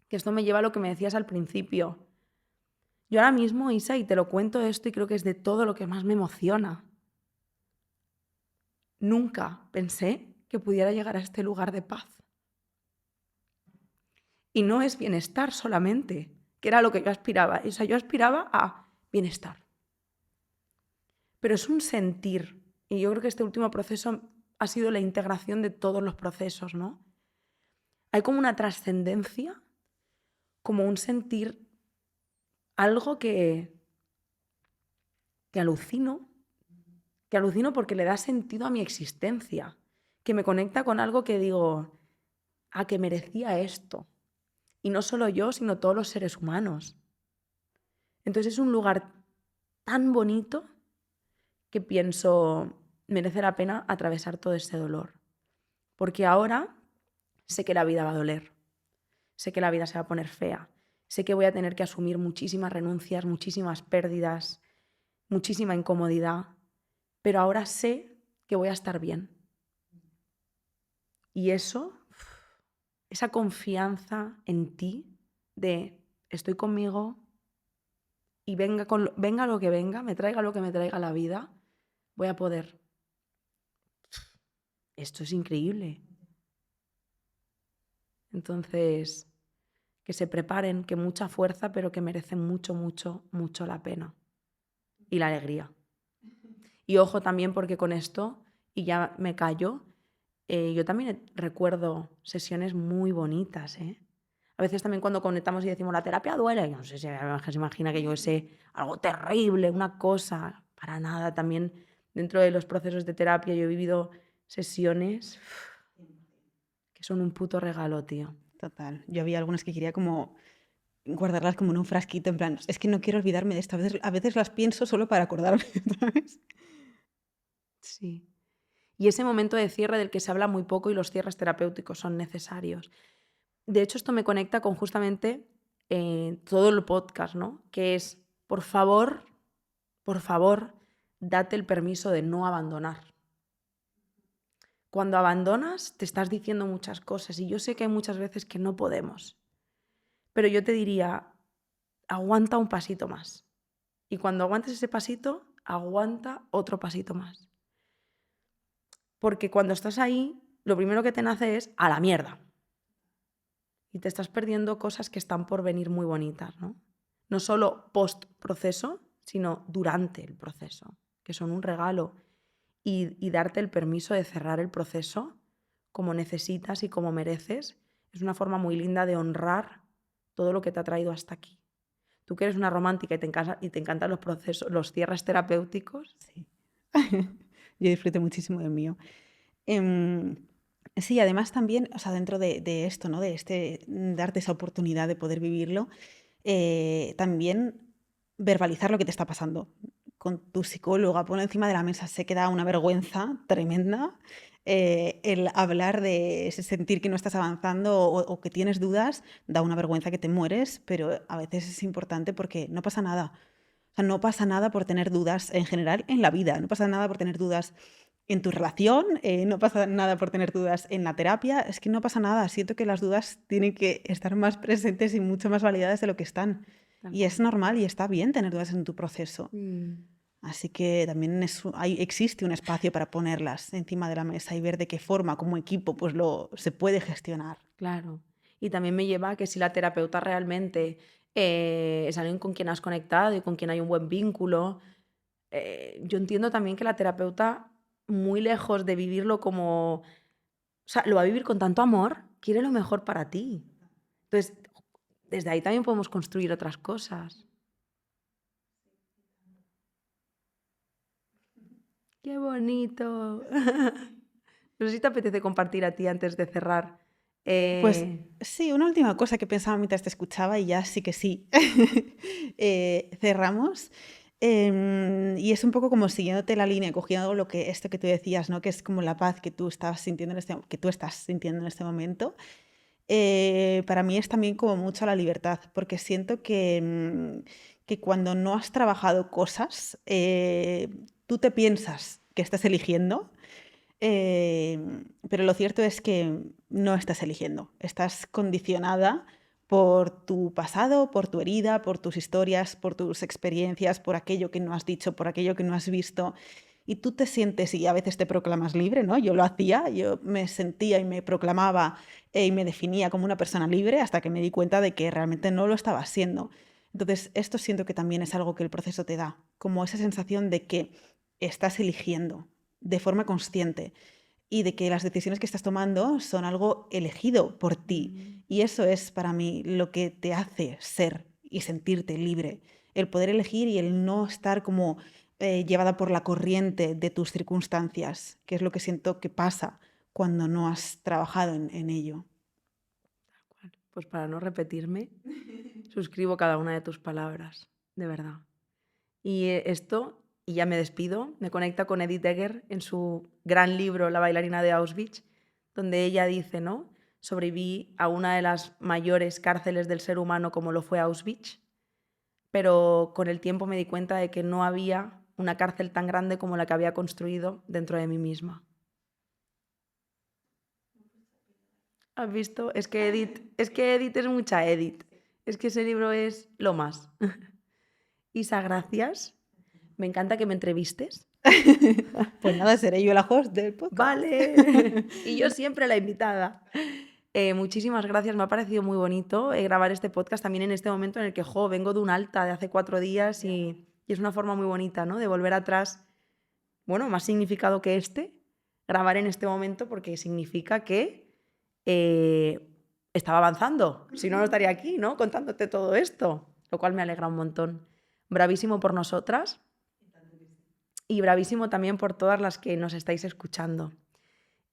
Que esto me lleva a lo que me decías al principio. Yo ahora mismo, Isa, y te lo cuento esto y creo que es de todo lo que más me emociona. Nunca pensé que pudiera llegar a este lugar de paz. Y no es bienestar solamente, que era lo que yo aspiraba. O sea, yo aspiraba a bienestar. Pero es un sentir. Y yo creo que este último proceso ha sido la integración de todos los procesos, ¿no? Hay como una trascendencia, como un sentir, algo que alucino, porque le da sentido a mi existencia, que me conecta con algo que digo, que merecía esto. Y no solo yo, sino todos los seres humanos. Entonces es un lugar tan bonito que pienso, merece la pena atravesar todo ese dolor. Porque ahora sé que la vida va a doler, sé que la vida se va a poner fea, sé que voy a tener que asumir muchísimas renuncias, muchísimas pérdidas, muchísima incomodidad, pero ahora sé que voy a estar bien. Y eso, esa confianza en ti de estoy conmigo y venga lo que venga, me traiga lo que me traiga la vida, voy a poder. Esto es increíble. Entonces, que se preparen, que mucha fuerza, pero que merecen mucho, mucho, mucho la pena. Y la alegría. Y ojo también porque con esto, y ya me callo, yo también recuerdo sesiones muy bonitas, ¿eh? A veces también cuando conectamos y decimos la terapia duele, yo no sé si se imagina que yo sé algo terrible, una cosa, para nada. También dentro de los procesos de terapia yo he vivido sesiones que son un puto regalo, tío. Total. Yo había algunas que quería como guardarlas como en un frasquito, en plan, es que no quiero olvidarme de esto. A veces las pienso solo para acordarme, ¿sabes? Sí. Y ese momento de cierre del que se habla muy poco y los cierres terapéuticos son necesarios. De hecho, esto me conecta con justamente todo el podcast, ¿no? Que es, por favor, date el permiso de no abandonar. Cuando abandonas, te estás diciendo muchas cosas y yo sé que hay muchas veces que no podemos. Pero yo te diría, aguanta un pasito más. Y cuando aguantes ese pasito, aguanta otro pasito más. Porque cuando estás ahí, lo primero que te nace es a la mierda. Y te estás perdiendo cosas que están por venir muy bonitas, ¿no? No solo post-proceso, sino durante el proceso, que son un regalo. Y darte el permiso de cerrar el proceso como necesitas y como mereces es una forma muy linda de honrar todo lo que te ha traído hasta aquí. Tú que eres una romántica y te encantan los procesos, los cierres terapéuticos. Sí. Yo disfruto muchísimo del mío. Sí, además también, o sea, dentro de esto, ¿no? De darte esa oportunidad de poder vivirlo, también verbalizar lo que te está pasando. Con tu psicóloga, ponlo encima de la mesa, sé que da una vergüenza tremenda el hablar de ese sentir que no estás avanzando o que tienes dudas, da una vergüenza que te mueres, pero a veces es importante porque no pasa nada. O sea, no pasa nada por tener dudas en general en la vida, no pasa nada por tener dudas en tu relación, no pasa nada por tener dudas en la terapia, es que no pasa nada. Siento que las dudas tienen que estar más presentes y mucho más validadas de lo que están. Tal Y cual. es normal y está bien tener dudas en tu proceso. Así que también existe un espacio para ponerlas encima de la mesa y ver de qué forma, como equipo, pues se puede gestionar. Claro. Y también me lleva a que si la terapeuta realmente es alguien con quien has conectado y con quien hay un buen vínculo, yo entiendo también que la terapeuta, muy lejos de vivirlo como, o sea, lo va a vivir con tanto amor, quiere lo mejor para ti. Entonces, desde ahí también podemos construir otras cosas. ¡Qué bonito! No sé si te apetece compartir a ti antes de cerrar. Pues Eh, sí, una última cosa que pensaba mientras te escuchaba y ya sí que sí, cerramos. Y es un poco como siguiéndote la línea, cogiendo esto que tú decías, ¿no? Que es como la paz que tú estabas sintiendo que tú estás sintiendo en este momento. Para mí es también como mucho la libertad, porque siento que cuando no has trabajado cosas, tú te piensas que estás eligiendo, pero lo cierto es que no estás eligiendo, estás condicionada por tu pasado, por tu herida, por tus historias, por tus experiencias, por aquello que no has dicho, por aquello que no has visto. Y tú te sientes y a veces te proclamas libre, ¿no? Yo lo hacía, yo me sentía y me proclamaba y me definía como una persona libre hasta que me di cuenta de que realmente no lo estaba haciendo. Entonces, esto siento que también es algo que el proceso te da, como esa sensación de que estás eligiendo de forma consciente y de que las decisiones que estás tomando son algo elegido por ti. Y eso es para mí lo que te hace ser y sentirte libre. El poder elegir y el no estar como llevada por la corriente de tus circunstancias, que es lo que siento que pasa cuando no has trabajado en ello. pues para no repetirme, suscribo cada una de tus palabras, de verdad. Y esto, y ya me despido, me conecta con Edith Egger en su gran libro La bailarina de Auschwitz, donde ella dice, ¿no? Sobreviví a una de las mayores cárceles del ser humano como lo fue Auschwitz, pero con el tiempo me di cuenta de que no había una cárcel tan grande como la que había construido dentro de mí misma. ¿Has visto? Es que Edith es mucha Edith. Es que ese libro es lo más. Isa, gracias. Me encanta que me entrevistes. Pues nada, seré yo la host del podcast. Vale. Y yo siempre la invitada. Muchísimas gracias, me ha parecido muy bonito grabar este podcast también en este momento en el que vengo de un alta de hace 4 días y es una forma muy bonita, ¿no? De volver atrás, bueno, más significado que grabar en este momento porque significa que estaba avanzando, si no, no estaría aquí, ¿no? Contándote todo esto, lo cual me alegra un montón. Bravísimo por nosotras y bravísimo también por todas las que nos estáis escuchando.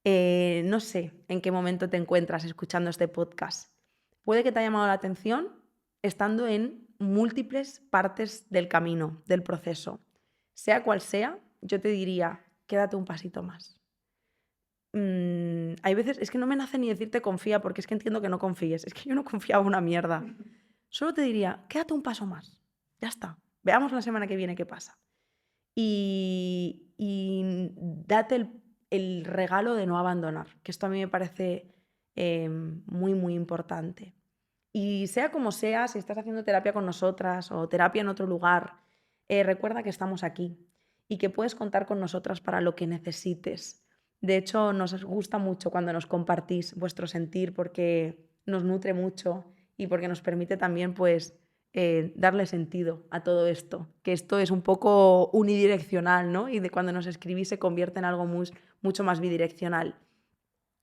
No sé en qué momento te encuentras escuchando este podcast. Puede que te haya llamado la atención estando en múltiples partes del camino, del proceso. Sea cual sea, yo te diría, quédate un pasito más. Hay veces, es que no me nace ni decirte confía, porque es que entiendo que no confíes. Es que yo no confiaba una mierda. Solo te diría, quédate un paso más. Ya está. Veamos la semana que viene qué pasa. Y date el regalo de no abandonar, que esto a mí me parece muy, muy importante. Y sea como sea, si estás haciendo terapia con nosotras o terapia en otro lugar, recuerda que estamos aquí y que puedes contar con nosotras para lo que necesites. De hecho, nos gusta mucho cuando nos compartís vuestro sentir porque nos nutre mucho y porque nos permite también, pues, darle sentido a todo esto, que esto es un poco unidireccional, ¿no? Y de cuando nos escribís se convierte en algo mucho más bidireccional.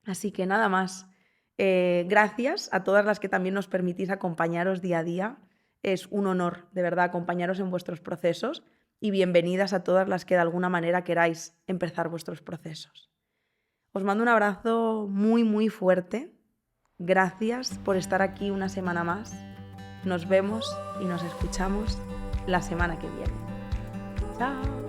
Así que nada más. Gracias a todas las que también nos permitís acompañaros día a día. Es un honor, de verdad, acompañaros en vuestros procesos y bienvenidas a todas las que de alguna manera queráis empezar vuestros procesos. Os mando un abrazo muy, muy fuerte. Gracias por estar aquí una semana más. Nos vemos y nos escuchamos la semana que viene. Chao.